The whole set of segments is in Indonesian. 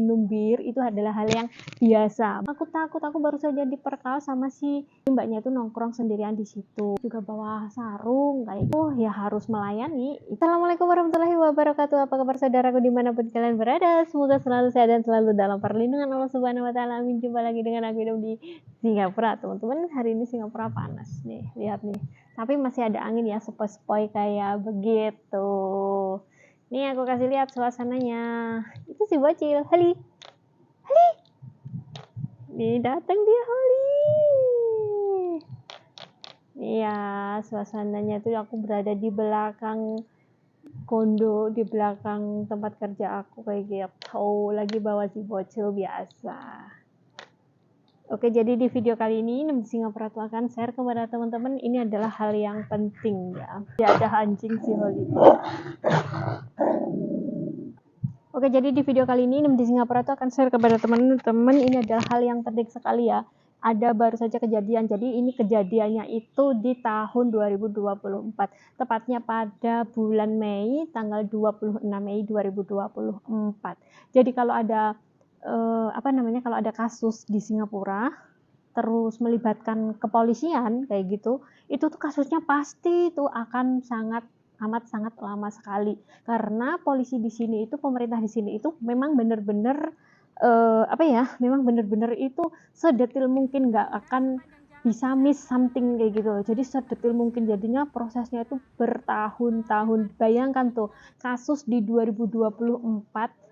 minum bir itu adalah hal yang biasa. Aku takut, aku baru saja diperkal sama si mbaknya itu nongkrong sendirian di situ, juga bawa sarung kayak gitu. Ya harus melayani. Assalamualaikum warahmatullahi wabarakatuh. Apa kabar saudaraku dimanapun kalian berada? Semoga selalu sehat dan selalu dalam perlindungan Allah Subhanahu Wa Taala. Amin. Jumpa lagi dengan aku hidup di Singapura, teman-teman. Hari ini Singapura panas nih, lihat nih. Tapi masih ada angin ya, sepoi-sepoi kayak begitu. Nih aku kasih lihat suasananya. Itu si bocil, Hali. Nih datang dia, Hali. Iya, suasananya tuh aku berada di belakang kondo, di belakang tempat kerja aku kayak gitu. Lagi bawa si bocil biasa. Oke, jadi di video kali ini Singapura tuh akan share kepada teman-teman, ini adalah hal yang penting ya. Tidak ada anjing si Holly. Oke, jadi di video kali ini di Singapura tuh akan share kepada teman-teman, ini adalah hal yang penting sekali ya. Ada baru saja kejadian, jadi ini kejadiannya itu di tahun 2024, tepatnya pada bulan Mei, tanggal 26 Mei 2024. Jadi kalau ada kalau ada kasus di Singapura terus melibatkan kepolisian kayak gitu, itu tuh kasusnya pasti itu akan sangat lama sekali, karena polisi di sini itu, pemerintah di sini itu memang benar-benar memang benar-benar itu sedetil mungkin, nggak akan bisa miss something kayak gitu. Jadi sedetil mungkin, jadinya prosesnya itu bertahun-tahun. Bayangkan tuh, kasus di 2024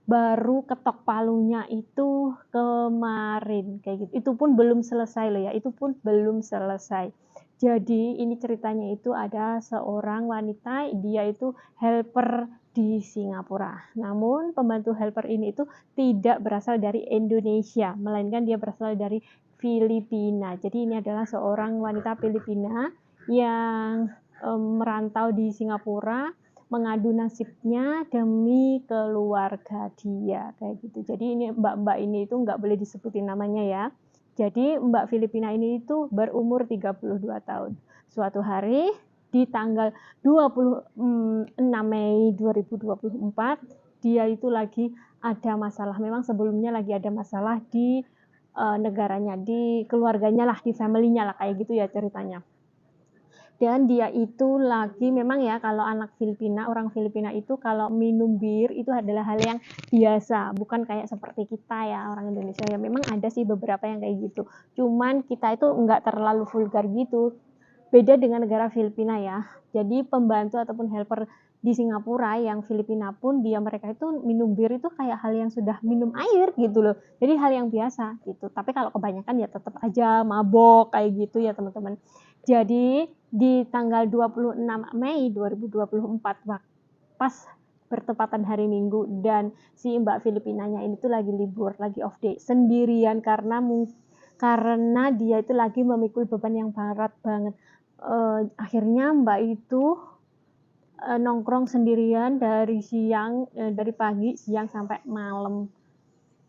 baru ketok palunya itu kemarin kayak gitu. Itu pun belum selesai loh ya, itu pun belum selesai. Jadi ini ceritanya itu ada seorang wanita, dia itu helper di Singapura. Namun pembantu helper ini itu tidak berasal dari Indonesia, melainkan dia berasal dari Filipina. Jadi ini adalah seorang wanita Filipina yang merantau di Singapura, mengadu nasibnya demi keluarga dia kayak gitu. Jadi ini mbak-mbak ini itu nggak boleh disebutin namanya ya. Jadi mbak Filipina ini itu berumur 32 tahun. Suatu hari di tanggal 26 Mei 2024 dia itu lagi ada masalah. Memang sebelumnya lagi ada masalah di negaranya, di keluarganya lah, di family-nya lah kayak gitu ya ceritanya. Dan dia itu lagi, memang ya kalau anak Filipina, orang Filipina itu kalau minum bir itu adalah hal yang biasa, bukan kayak seperti kita ya orang Indonesia ya. Memang ada sih beberapa yang kayak gitu, cuman kita itu nggak terlalu vulgar gitu. Beda dengan negara Filipina ya. Jadi pembantu ataupun helper di Singapura yang Filipina pun mereka itu minum bir itu kayak hal yang sudah minum air gitu loh. Jadi hal yang biasa gitu. Tapi kalau kebanyakan ya tetap aja mabok kayak gitu ya teman-teman. Jadi di tanggal 26 Mei 2024 pas bertepatan hari Minggu, dan si Mbak Filipinanya ini tuh lagi libur, lagi off day sendirian karena dia itu lagi memikul beban yang berat banget. Akhirnya Mbak itu nongkrong sendirian dari pagi, siang sampai malam.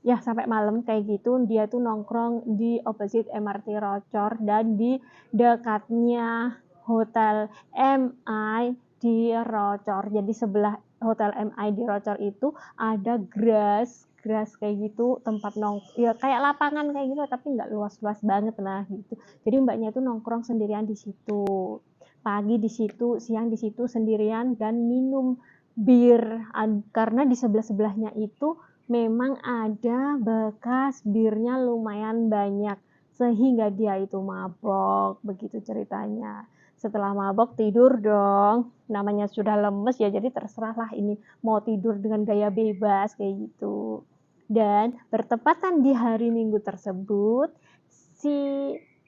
Ya sampai malam kayak gitu. Dia tuh nongkrong di opposite MRT Rochor dan di dekatnya Hotel MI di Rochor. Jadi sebelah Hotel MI di Rochor itu ada grass kayak gitu, tempat ya kayak lapangan kayak gitu, tapi nggak luas-luas banget lah gitu. Jadi mbaknya itu nongkrong sendirian di situ, pagi di situ, siang di situ sendirian, dan minum bir karena di sebelah-sebelahnya itu memang ada bekas birnya lumayan banyak, sehingga dia itu mabok, begitu ceritanya. Setelah mabok tidur dong, namanya sudah lemes ya, jadi terserahlah ini mau tidur dengan gaya bebas kayak gitu. Dan bertepatan di hari Minggu tersebut,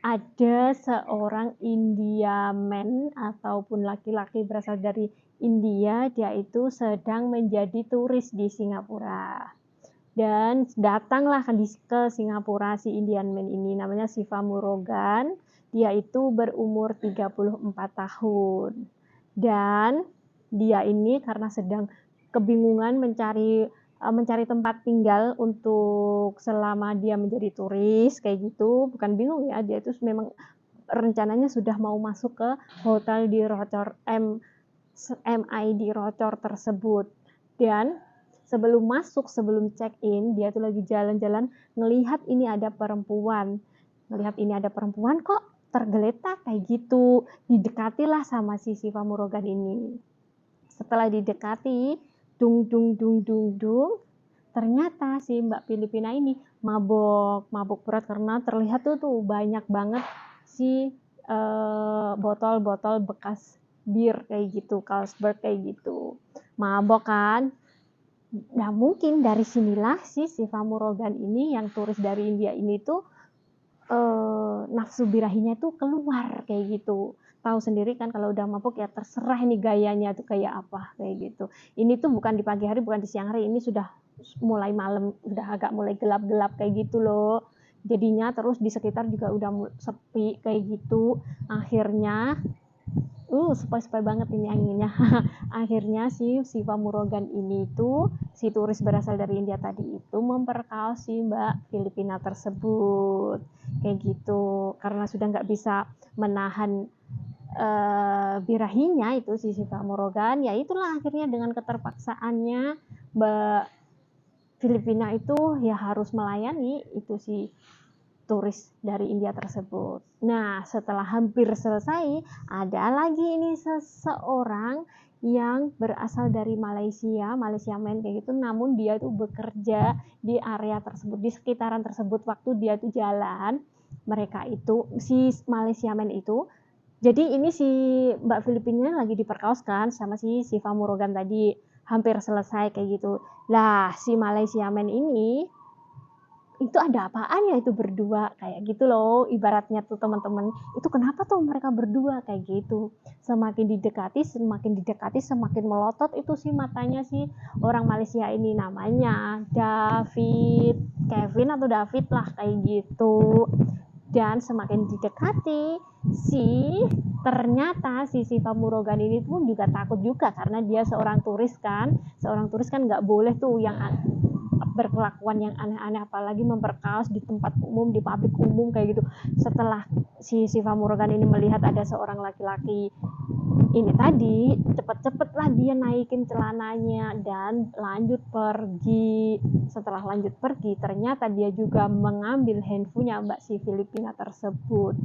ada seorang Indiaman ataupun laki-laki berasal dari India, dia itu sedang menjadi turis di Singapura. Dan datanglah ke Singapura si Indian Man ini, namanya Siva Murugan. Dia itu berumur 34 tahun. Dan dia ini karena sedang kebingungan mencari tempat tinggal untuk selama dia menjadi turis kayak gitu. Bukan bingung ya, dia itu memang rencananya sudah mau masuk ke hotel di Rochor MI di Rochor tersebut. Dan Sebelum masuk, sebelum check in, dia tuh lagi jalan-jalan ngelihat ini ada perempuan. Ngelihat ini ada perempuan kok tergeletak kayak gitu. Didekatilah sama si Shiva Murogan ini. Setelah didekati, dung dung dung dung dung, ternyata si Mbak Filipina ini mabok berat karena terlihat tuh banyak banget si botol-botol bekas bir kayak gitu, Carlsberg kayak gitu. Mabok kan? Nah mungkin dari sinilah si Shiva Murogan ini yang turis dari India ini tuh nafsu birahinya tuh keluar kayak gitu. Tahu sendiri kan kalau udah mabuk ya terserah ini gayanya tuh kayak apa kayak gitu. Ini tuh bukan di pagi hari, bukan di siang hari, ini sudah mulai malam, udah agak mulai gelap-gelap kayak gitu loh. Jadinya terus di sekitar juga udah sepi kayak gitu. Akhirnya sepoi-sepoi banget ini anginnya. Akhirnya si Shiva Murogan ini tuh, si turis berasal dari India tadi itu memperkaos si Mbak Filipina tersebut kayak gitu, karena sudah nggak bisa menahan birahinya itu si Shiva Murogan, ya itulah akhirnya dengan keterpaksaannya Mbak Filipina itu ya harus melayani itu si turis dari India tersebut. Nah, setelah hampir selesai, ada lagi ini seseorang yang berasal dari Malaysia men kayak gitu, namun dia tuh bekerja di area tersebut, di sekitaran tersebut. Waktu dia tuh jalan, mereka itu, si Malaysia men itu, jadi ini si Mbak Filipina lagi diperkaoskan sama si Shiva Murogan tadi, hampir selesai kayak gitu. Lah, si Malaysia men ini itu ada apaan ya itu berdua kayak gitu loh, ibaratnya tuh teman-teman, itu kenapa tuh mereka berdua kayak gitu. Semakin didekati semakin melotot itu sih matanya si orang Malaysia ini, namanya Kevin atau David lah kayak gitu. Dan semakin didekati ternyata si Shiva Murogan ini pun juga takut juga, karena dia seorang turis kan nggak boleh tuh yang berkelakuan yang aneh-aneh, apalagi memperkaos di tempat umum, di publik umum kayak gitu. Setelah si Shiva Murogan ini melihat ada seorang laki-laki ini tadi, cepet-cepet lah dia naikin celananya dan lanjut pergi. Setelah lanjut pergi, ternyata dia juga mengambil handphonenya Mbak si Filipina tersebut.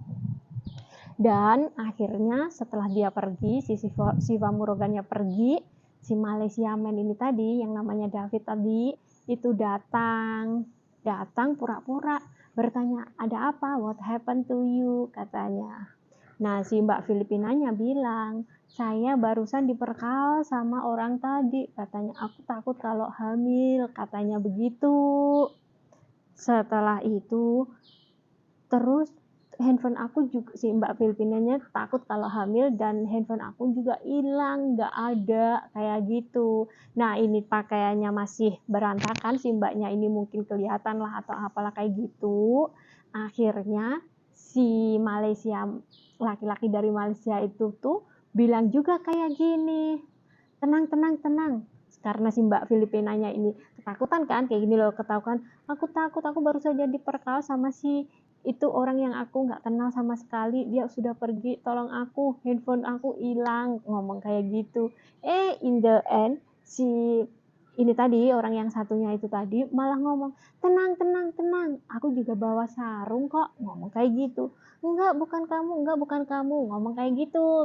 Dan akhirnya setelah dia pergi, si Shiva Murogannya pergi, si Malaysia man ini tadi yang namanya David tadi itu datang pura-pura bertanya, ada apa, what happened to you, katanya. Nah si Mbak Filipinanya bilang, saya barusan diperkaos sama orang tadi, katanya, aku takut kalau hamil, katanya begitu. Setelah itu terus handphone aku juga, si Mbak Filipinanya takut kalau hamil dan handphone aku juga hilang, nggak ada kayak gitu. Nah ini pakaiannya masih berantakan, si mbaknya ini mungkin kelihatan lah atau apalah kayak gitu. Akhirnya si Malaysia, laki-laki dari Malaysia itu tuh bilang juga kayak gini, tenang, karena si Mbak Filipinanya ini ketakutan kan, kayak gini loh, ketakutan, aku takut, aku baru saja diperkaos sama si itu orang yang aku nggak kenal sama sekali, dia sudah pergi, tolong aku, handphone aku hilang, ngomong kayak gitu. In the end si ini tadi, orang yang satunya itu tadi malah ngomong, tenang, aku juga bawa sarung kok, ngomong kayak gitu. Enggak bukan kamu, ngomong kayak gitu.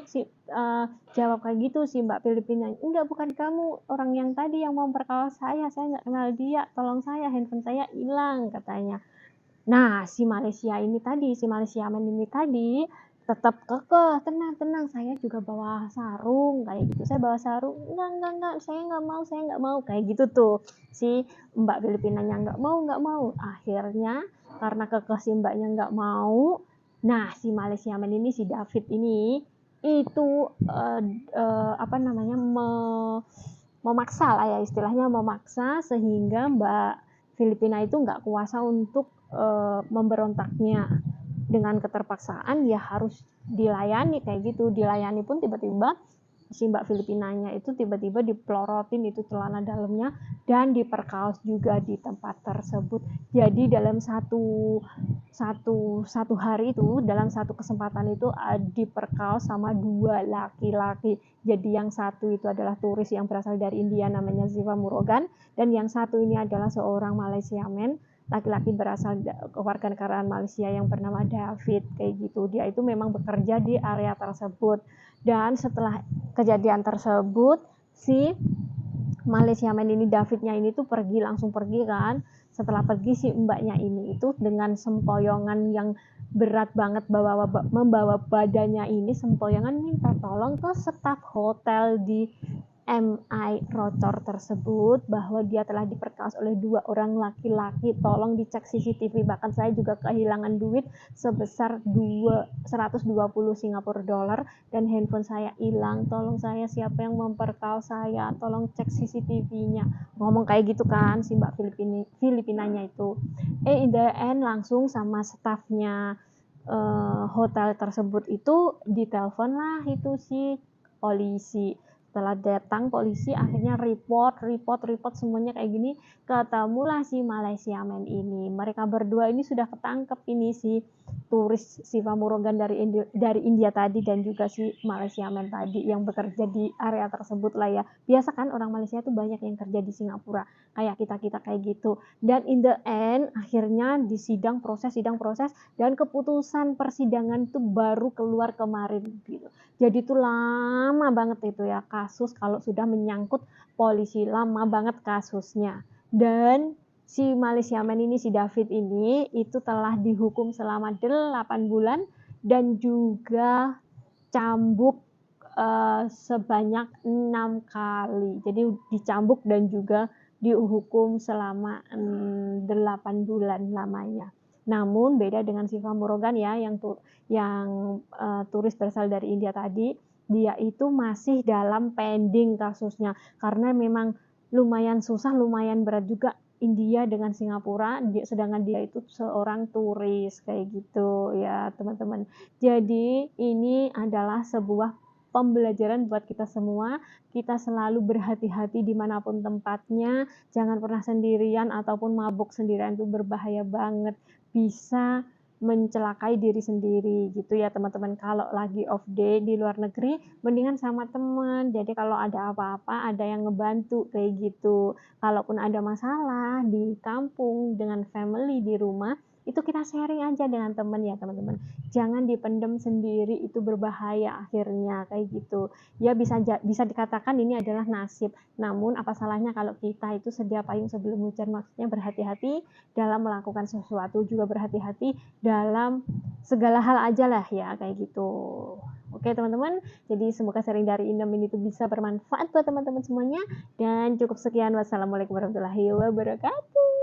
Jawab kayak gitu si Mbak Filipina, enggak bukan kamu, orang yang tadi yang mau memperkaos saya nggak kenal dia, tolong saya, handphone saya hilang, katanya. Nah, si Malaysia man ini tadi tetap kekeh, tenang, saya juga bawa sarung, kayak gitu. Saya bawa sarung, enggak, saya nggak mau, kayak gitu tuh. Si Mbak Filipinanya nggak mau. Akhirnya, karena kekeh si mbaknya nggak mau, nah si Malaysia man ini, si David ini, itu memaksa lah ya, istilahnya memaksa, sehingga Mbak Filipina itu nggak kuasa untuk memberontaknya. Dengan keterpaksaan ya harus dilayani kayak gitu. Dilayani pun tiba-tiba si Mbak Filipinanya itu tiba-tiba dipelorotin itu celana dalamnya dan diperkaos juga di tempat tersebut. Jadi dalam satu hari itu, dalam satu kesempatan itu diperkaos sama 2 laki-laki. Jadi yang satu itu adalah turis yang berasal dari India namanya Ziva Murogan, dan yang satu ini adalah seorang Malaysiamen, laki-laki berasal kewarganegaraan Malaysia yang bernama David, kayak gitu. Dia itu memang bekerja di area tersebut. Dan setelah kejadian tersebut, si Malaysiamen ini, Davidnya ini tuh langsung pergi kan. Setelah pergi, si mbaknya ini itu dengan sempoyongan yang berat banget membawa badannya ini, sempoyongan minta tolong ke staf hotel di MI Rotor tersebut bahwa dia telah diperkaos oleh 2 orang laki-laki, tolong dicek CCTV. Bahkan saya juga kehilangan duit sebesar 120 Singapura dolar dan handphone saya hilang, tolong saya, siapa yang memperkaos saya, tolong cek CCTV-nya. Ngomong kayak gitu kan si Mbak Filipinanya itu. In the end langsung sama stafnya hotel tersebut itu ditelepon lah itu si polisi. Setelah datang polisi akhirnya report semuanya kayak gini, ketemulah si Malaysiamen ini. Mereka berdua ini sudah ketangkep, ini si turis Ziva Murogan dari India tadi dan juga si Malaysiamen tadi yang bekerja di area tersebut lah ya. Biasa kan orang Malaysia tuh banyak yang kerja di Singapura kayak kita kayak gitu. Dan in the end akhirnya di proses dan keputusan persidangan itu baru keluar kemarin gitu. Jadi itu lama banget itu ya kasus, kalau sudah menyangkut polisi lama banget kasusnya. Dan si Malaysiamen ini, si David ini itu telah dihukum selama 8 bulan dan juga cambuk sebanyak 6 kali. Jadi dicambuk dan juga dihukum selama 8 bulan lamanya. Namun beda dengan Ziva Murogan ya, yang turis berasal dari India tadi, dia itu masih dalam pending kasusnya karena memang lumayan susah, lumayan berat juga India dengan Singapura, sedangkan dia itu seorang turis kayak gitu ya teman-teman. Jadi ini adalah sebuah pembelajaran buat kita semua. Kita selalu berhati-hati dimanapun tempatnya, jangan pernah sendirian ataupun mabuk sendirian, itu berbahaya banget, bisa mencelakai diri sendiri gitu ya teman-teman. Kalau lagi off day di luar negeri mendingan sama teman, jadi kalau ada apa-apa ada yang ngebantu kayak gitu. Kalaupun ada masalah di kampung dengan family di rumah, itu kita sharing aja dengan teman ya teman-teman, jangan dipendam sendiri, itu berbahaya akhirnya kayak gitu ya. Bisa dikatakan ini adalah nasib, namun apa salahnya kalau kita itu sedia payung sebelum hujan, maksudnya berhati-hati dalam melakukan sesuatu, juga berhati-hati dalam segala hal aja lah ya kayak gitu. Oke teman-teman, jadi semoga sharing dari Indam ini tuh bisa bermanfaat buat teman-teman semuanya, dan cukup sekian, wassalamualaikum warahmatullahi wabarakatuh.